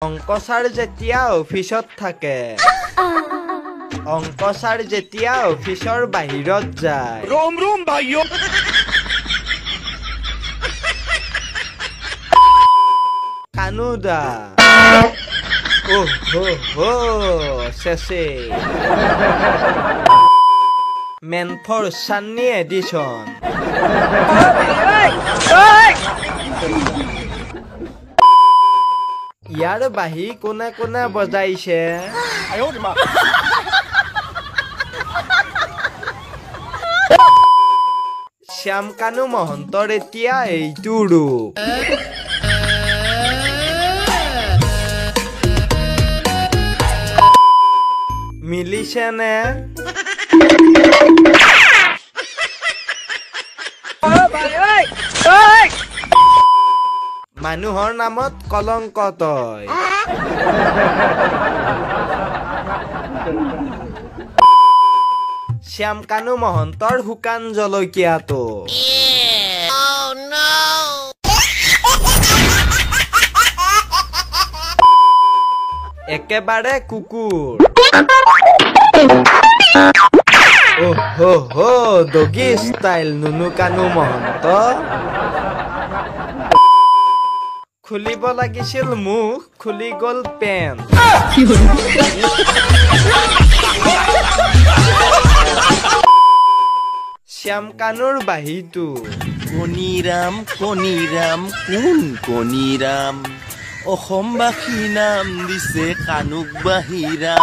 অংকচাৰ যেতিয়া অফিচত থাকে অংকচাৰ যেতিয়া অফিচৰ বাহিৰত যায় रोम रोम भाइयों কানুদা ওহো শেষে মেন ফৰ সান্নি এডিশন ইয়াৰ বাহি কোনে কোনে বজাইছে শ্যামকানু মহন্তৰ এতিয়া এইটো ৰূপ মিলিছে নে মানুহৰ নামত কলংক তই শ্যামকানু মহন্তৰ শুকান জলকীয়াটো একেবাৰে কুকুৰ ওহো ডগি ষ্টাইল নুনুকানু মহন্ত খুলিব লাগিছিল মুখ খুলি গল পেণ্ট শ্যামকানুৰ বাহিৰটো কণিৰাম কণিৰাম কোন কণিৰাম অসমবাসী নাম দিছে কানুক বাহিৰা